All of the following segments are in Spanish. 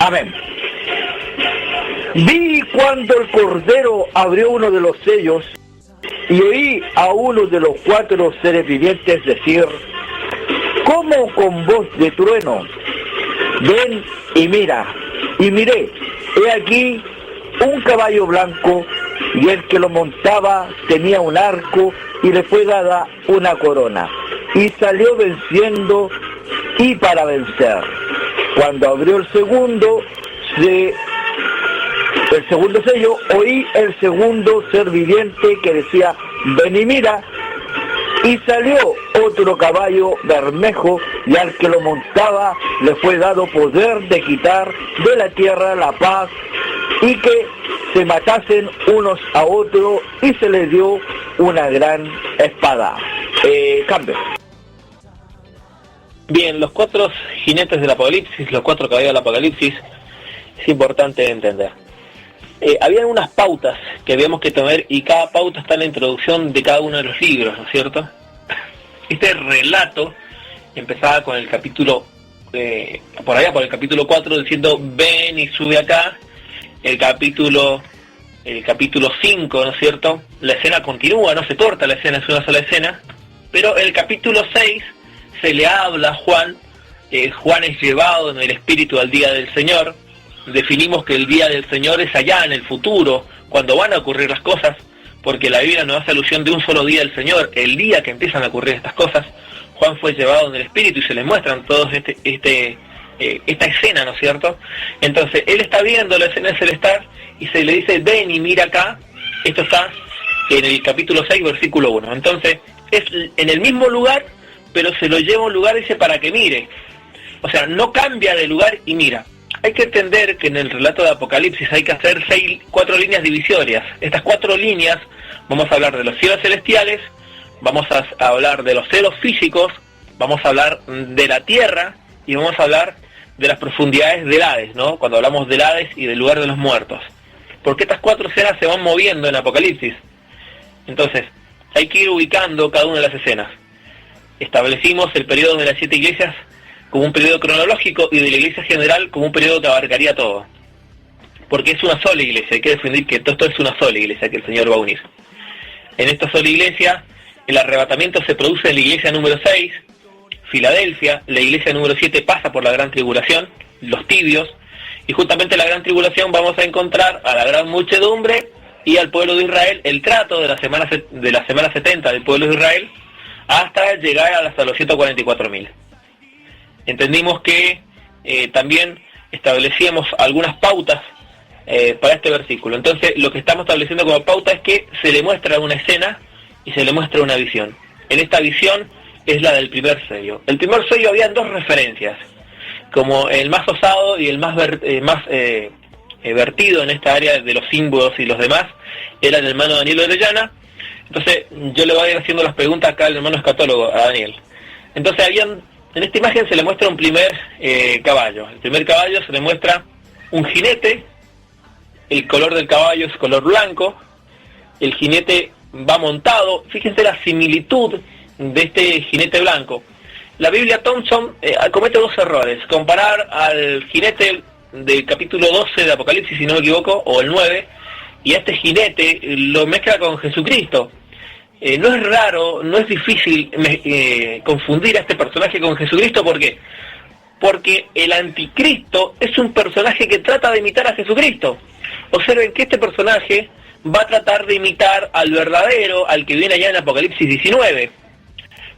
Amén. Vi cuando el Cordero abrió uno de los sellos y oí a uno de los 4 seres vivientes decir, como con voz de trueno, ven y mira. Y miré, he aquí un caballo blanco, y el que lo montaba tenía un arco y le fue dada una corona, y salió venciendo y para vencer. Cuando abrió el segundo sello, oí el segundo ser viviente que decía, ven y mira, y salió otro caballo bermejo, y al que lo montaba le fue dado poder de quitar de la tierra la paz, y que se matasen unos a otros, y se les dio una gran espada. Cambio. Bien, los 4 jinetes del Apocalipsis, los 4 caballos del Apocalipsis, es importante entender. Habían unas pautas que habíamos que tomar, y cada pauta está en la introducción de cada uno de los libros, ¿no es cierto? Este relato empezaba con el capítulo, por allá por el capítulo 4, diciendo ven y sube acá. El capítulo 5, ¿no es cierto? La escena continúa, no se corta la escena, es una sola escena. Pero el capítulo 6 se le habla a Juan. Juan es llevado en el espíritu al día del Señor. Definimos que el día del Señor es allá en el futuro, cuando van a ocurrir las cosas, porque la Biblia no hace alusión de un solo día del Señor, el día que empiezan a ocurrir estas cosas. Juan fue llevado en el espíritu y se le muestran todos esta escena, ¿no es cierto? Entonces él está viendo la escena celestial y se le dice ven y mira acá. Esto está en el capítulo 6, versículo 1. Entonces es en el mismo lugar, pero se lo lleva a un lugar, dice, para que mire. O sea, no cambia de lugar y mira. Hay que entender que en el relato de Apocalipsis hay que hacer 4 líneas divisorias. Estas 4 líneas, vamos a hablar de los cielos celestiales, vamos a hablar de los cielos físicos, vamos a hablar de la tierra y vamos a hablar de las profundidades del Hades, ¿no? Cuando hablamos del Hades y del lugar de los muertos. Porque estas 4 escenas se van moviendo en Apocalipsis. Entonces, hay que ir ubicando cada una de las escenas. Establecimos el periodo de las 7 iglesias como un periodo cronológico y de la iglesia general como un periodo que abarcaría todo. Porque es una sola iglesia, hay que definir que todo esto es una sola iglesia que el Señor va a unir. En esta sola iglesia, el arrebatamiento se produce en la iglesia número 6, Filadelfia. La iglesia número 7 pasa por la gran tribulación, los tibios, y justamente en la gran tribulación vamos a encontrar a la gran muchedumbre y al pueblo de Israel, el trato de la semana 70 del pueblo de Israel, hasta llegar hasta los 144.000. Entendimos que también establecíamos algunas pautas para este versículo. Entonces lo que estamos estableciendo como pauta es que se le muestra una escena y se le muestra una visión. En esta visión es la del primer sello. El primer sello había 2 referencias, como el más osado y el más vertido en esta área de los símbolos y los demás, era el hermano Daniel Orellana. Entonces yo le voy a ir haciendo las preguntas acá al hermano escatólogo, a Daniel. Entonces en esta imagen se le muestra un primer caballo. El primer caballo se le muestra un jinete, el color del caballo es color blanco, el jinete va montado. Fíjense la similitud de este jinete blanco. La Biblia Thompson comete 2 errores: comparar al jinete del capítulo 12 de Apocalipsis, si no me equivoco, o el 9, y a este jinete lo mezcla con Jesucristo. No es raro, no es difícil confundir a este personaje con Jesucristo. ¿Por qué? Porque el anticristo es un personaje que trata de imitar a Jesucristo. Observen que este personaje va a tratar de imitar al verdadero, al que viene allá en Apocalipsis 19.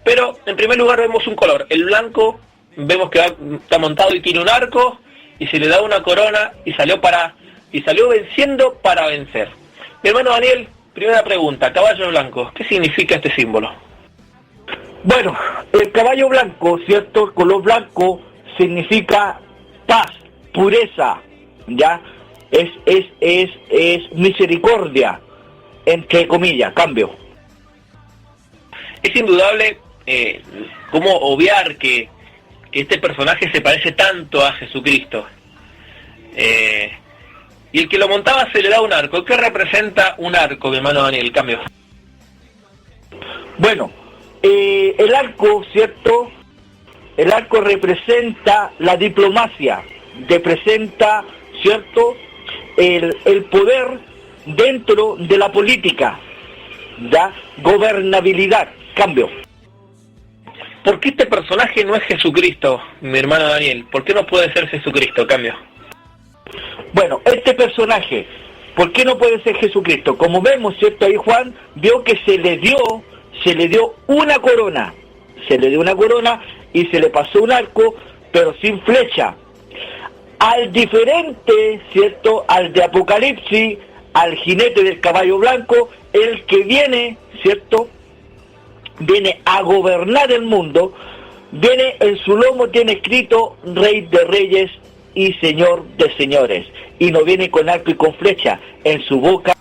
Pero en primer lugar vemos un color, el blanco, vemos que está montado y tiene un arco, y se le da una corona, y salió venciendo para vencer. Mi hermano Daniel, primera pregunta, caballo blanco, ¿qué significa este símbolo? Bueno, el caballo blanco, ¿cierto? El color blanco significa paz, pureza, ¿ya? Es misericordia, entre comillas, cambio. Es indudable cómo obviar que este personaje se parece tanto a Jesucristo. Y el que lo montaba se le da un arco. ¿Qué representa un arco, mi hermano Daniel? Cambio. Bueno, el arco, ¿cierto? El arco representa la diplomacia, representa, ¿cierto?, el poder dentro de la política, ¿ya? Gobernabilidad, cambio. ¿Por qué este personaje no es Jesucristo, mi hermano Daniel? ¿Por qué no puede ser Jesucristo? Cambio. Bueno, este personaje, ¿por qué no puede ser Jesucristo? Como vemos, ¿cierto? Ahí Juan vio que se le dio una corona. Se le dio una corona y se le pasó un arco, pero sin flecha. Al diferente, ¿cierto?, al de Apocalipsis, al jinete del caballo blanco, el que viene, ¿cierto?, viene a gobernar el mundo, viene en su lomo, tiene escrito Rey de Reyes y Señor de Señores, y no viene con arco y con flecha. En su boca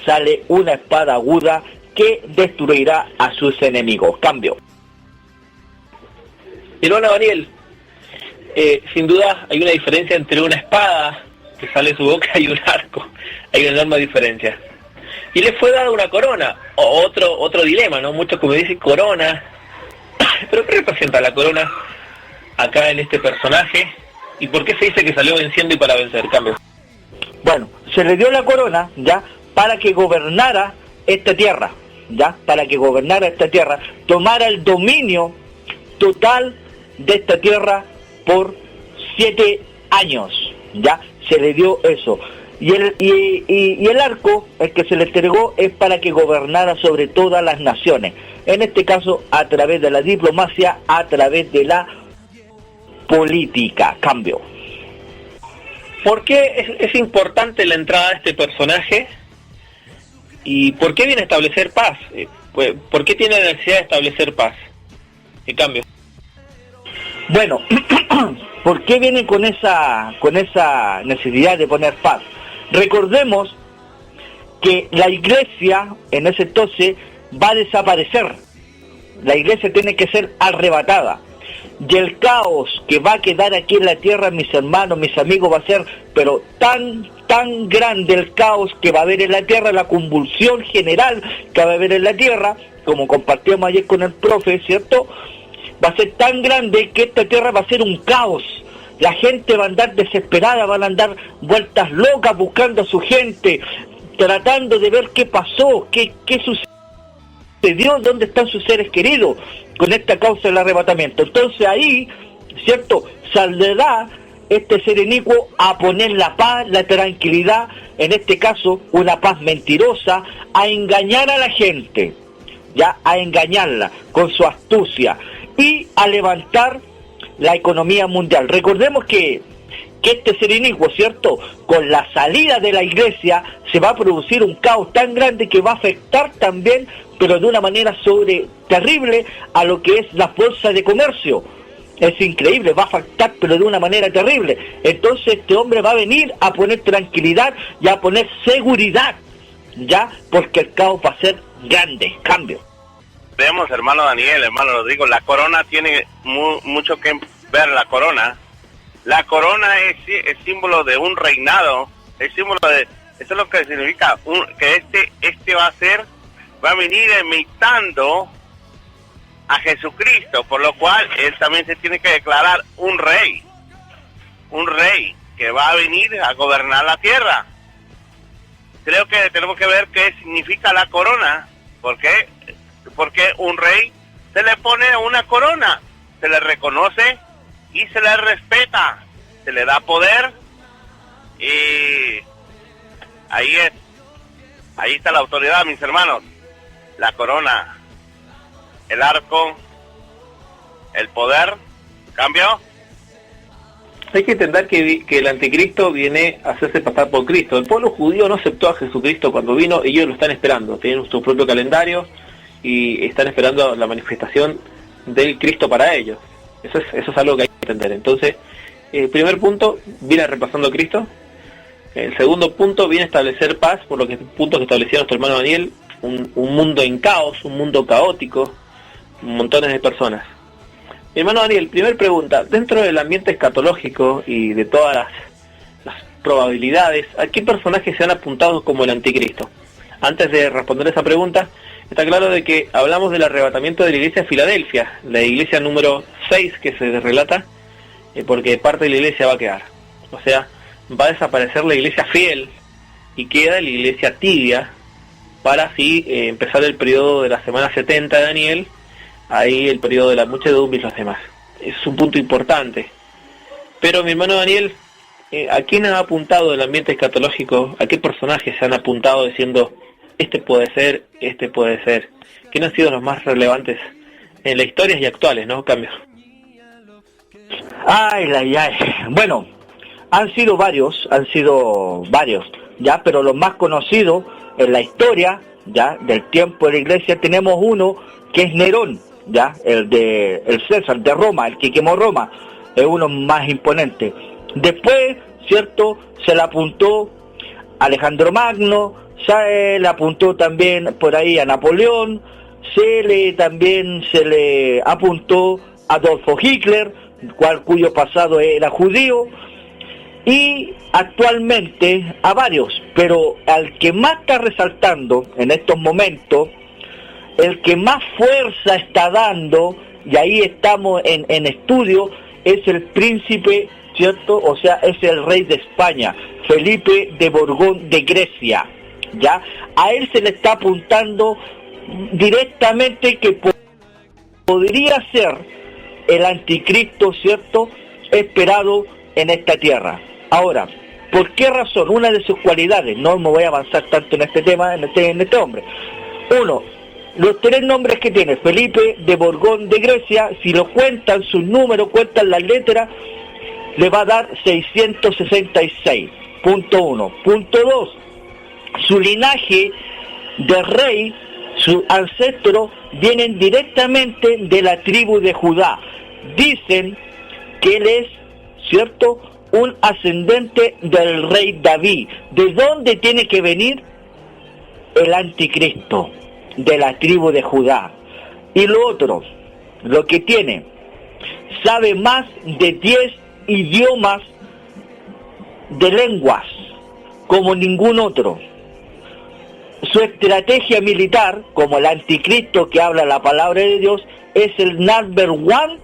sale una espada aguda que destruirá a sus enemigos. Cambio. Hermano Daniel, sin duda hay una diferencia entre una espada que sale de su boca y un arco. Hay una enorme diferencia. Y le fue dada una corona, o otro dilema, ¿no? Muchos como dicen corona, pero ¿qué representa la corona acá en este personaje? ¿Y por qué se dice que salió venciendo y para vencer? Cambio. Bueno, se le dio la corona, ¿ya?, para que gobernara esta tierra, ¿ya?, para que gobernara esta tierra, tomara el dominio total de esta tierra por 7 años, ¿ya? Se le dio eso. Y el arco, el que se le entregó, es para que gobernara sobre todas las naciones. En este caso, a través de la diplomacia, a través de la política. Cambio. ¿Por qué es importante la entrada de este personaje? ¿Y por qué viene a establecer paz? ¿Por qué tiene la necesidad de establecer paz? En cambio. Bueno, ¿por qué viene con esa necesidad de poner paz? Recordemos que la iglesia en ese entonces va a desaparecer. La iglesia tiene que ser arrebatada. Y el caos que va a quedar aquí en la tierra, mis hermanos, mis amigos, va a ser, pero tan grande el caos que va a haber en la tierra, la convulsión general que va a haber en la tierra, como compartíamos ayer con el profe, ¿cierto? Va a ser tan grande que esta tierra va a ser un caos. La gente va a andar desesperada, van a andar vueltas locas buscando a su gente, tratando de ver qué pasó, qué sucedió, dónde están sus seres queridos con esta causa del arrebatamiento. Entonces ahí, ¿cierto?, saldrá este ser inicuo a poner la paz, la tranquilidad, en este caso una paz mentirosa, a engañar a la gente, ya, a engañarla con su astucia y a levantar la economía mundial. Recordemos que este ser inicuo, ¿cierto?, con la salida de la iglesia se va a producir un caos tan grande que va a afectar también, pero de una manera terrible, a lo que es la fuerza de comercio. Es increíble, va a afectar, pero de una manera terrible. Entonces este hombre va a venir a poner tranquilidad y a poner seguridad, ya, porque el caos va a ser grande. Cambio. Vemos, hermano Daniel, hermano Rodrigo, la corona tiene mucho que ver. La corona es símbolo de un reinado, es símbolo de, eso es lo que significa que este va a venir imitando a Jesucristo, por lo cual él también se tiene que declarar un rey que va a venir a gobernar la tierra. Creo que tenemos que ver qué significa la corona, porque un rey se le pone una corona, se le reconoce y se le respeta, se le da poder, y ahí está la autoridad, mis hermanos. La corona, el arco, el poder. ¿Cambio? Hay que entender que el anticristo viene a hacerse pasar por Cristo. El pueblo judío no aceptó a Jesucristo cuando vino, y ellos lo están esperando, tienen su propio calendario y están esperando la manifestación del Cristo para ellos. Eso es algo que hay que entender. Entonces, el primer punto viene reemplazando a Cristo. El segundo punto viene a establecer paz, por lo que puntos que establecía nuestro hermano Daniel, un mundo en caos, un mundo caótico, montones de personas. Mi hermano Daniel, primer pregunta, dentro del ambiente escatológico y de todas las probabilidades, ¿a qué personajes se han apuntado como el anticristo? Antes de responder esa pregunta, está claro de que hablamos del arrebatamiento de la iglesia de Filadelfia, la iglesia número 6 que se relata porque parte de la iglesia va a quedar. O sea, va a desaparecer la iglesia fiel y queda la iglesia tibia para así empezar el periodo de la semana 70 de Daniel, ahí el periodo de la muchedumbre y los demás. Es un punto importante. Pero mi hermano Daniel, ¿a quién ha apuntado el ambiente escatológico? ¿A qué personajes se han apuntado diciendo este puede ser, este puede ser? ¿Quiénes han sido los más relevantes en la historia y actuales, no? Cambios. Ay. Bueno, han sido varios, ya, pero los más conocidos en la historia, ya, del tiempo de la iglesia, tenemos uno que es Nerón, ya, el César de Roma, el que quemó Roma, es uno más imponente. Después, cierto, se le apuntó Alejandro Magno, se le apuntó también por ahí a Napoleón, también se le apuntó a Adolfo Hitler, cuyo pasado era judío, y actualmente a varios, pero al que más está resaltando en estos momentos, el que más fuerza está dando, y ahí estamos en estudio, es el príncipe, ¿cierto? O sea, es el rey de España, Felipe de Borbón de Grecia, ¿ya? A él se le está apuntando directamente que podría ser el anticristo, ¿cierto?, esperado en esta tierra. Ahora, ¿por qué razón? Una de sus cualidades, no me voy a avanzar tanto en este tema, en este hombre. Uno, los tres nombres que tiene, Felipe de Borbón de Grecia, si lo cuentan, sus números, cuentan las letras, le va a dar 666, punto uno. Punto dos, su linaje de rey, sus ancestros, vienen directamente de la tribu de Judá. Dicen que él es, ¿cierto?, un ascendente del rey David. ¿De dónde tiene que venir? El anticristo, de la tribu de Judá. Y lo otro, lo que tiene, sabe más de 10 idiomas de lenguas, como ningún otro. Su estrategia militar, como el anticristo que habla la palabra de Dios, es el number one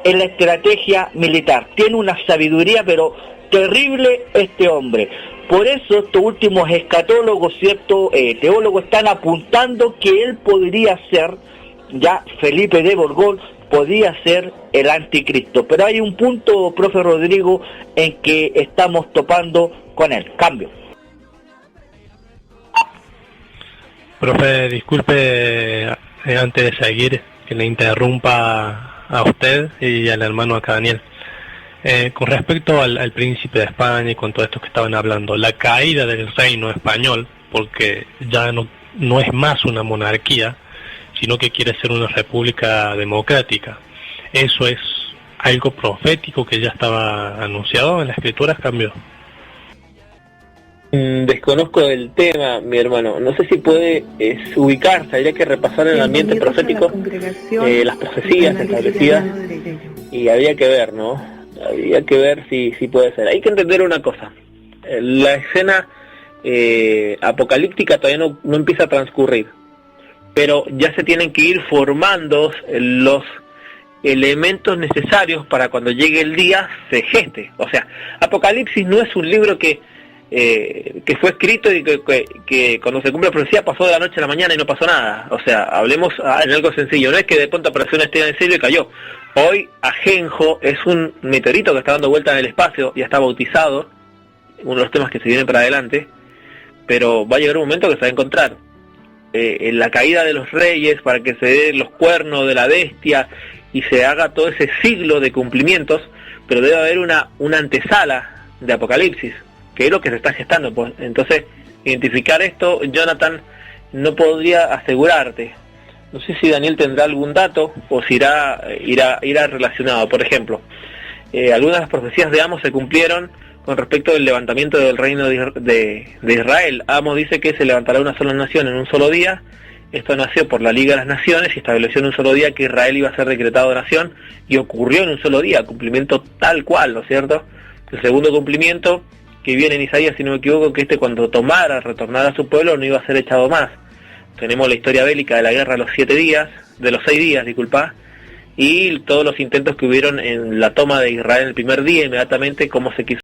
en la estrategia militar. Tiene una sabiduría pero terrible este hombre. Por eso estos últimos escatólogos, cierto, teólogos, están apuntando que él podría ser, ya Felipe de Borbón, podría ser el anticristo. Pero hay un punto, profe Rodrigo, en que estamos topando con él. Cambio. Profe, disculpe, antes de seguir, que le interrumpa a usted y al hermano acá, Daniel. Con respecto al príncipe de España y con todo esto que estaban hablando, la caída del reino español, porque ya no es más una monarquía, sino que quiere ser una república democrática. ¿Eso es algo profético que ya estaba anunciado en las escrituras? Cambió. Desconozco del tema, mi hermano. No sé si puede ubicarse, habría que repasar el ambiente profético, las profecías establecidas, y habría que ver, ¿no? Habría que ver si puede ser. Hay que entender una cosa. La escena apocalíptica todavía no empieza a transcurrir, pero ya se tienen que ir formando los elementos necesarios para cuando llegue el día se geste. O sea, Apocalipsis no es un libro que fue escrito y que cuando se cumple la profecía pasó de la noche a la mañana y no pasó nada. O sea, hablemos en algo sencillo. No es que de pronto apareció una estrella en el cielo y cayó. Hoy Ajenjo es un meteorito que está dando vuelta en el espacio, ya está bautizado, uno de los temas que se viene para adelante, pero va a llegar un momento que se va a encontrar en la caída de los reyes para que se den los cuernos de la bestia y se haga todo ese siglo de cumplimientos, pero debe haber una antesala de Apocalipsis, que es lo que se está gestando. Pues entonces, identificar esto, Jonathan, no podría asegurarte. No sé si Daniel tendrá algún dato o si irá relacionado. Por ejemplo, algunas de las profecías de Amos se cumplieron con respecto al levantamiento del reino de Israel. Amos dice que se levantará una sola nación en un solo día. Esto nació por la Liga de las Naciones y estableció en un solo día que Israel iba a ser decretado nación, y ocurrió en un solo día, cumplimiento tal cual, ¿no es cierto? El segundo cumplimiento que viene en Isaías, si no me equivoco, que cuando retornara a su pueblo, no iba a ser echado más. Tenemos la historia bélica de la guerra de los 6 días, y todos los intentos que hubieron en la toma de Israel el primer día, inmediatamente cómo se quiso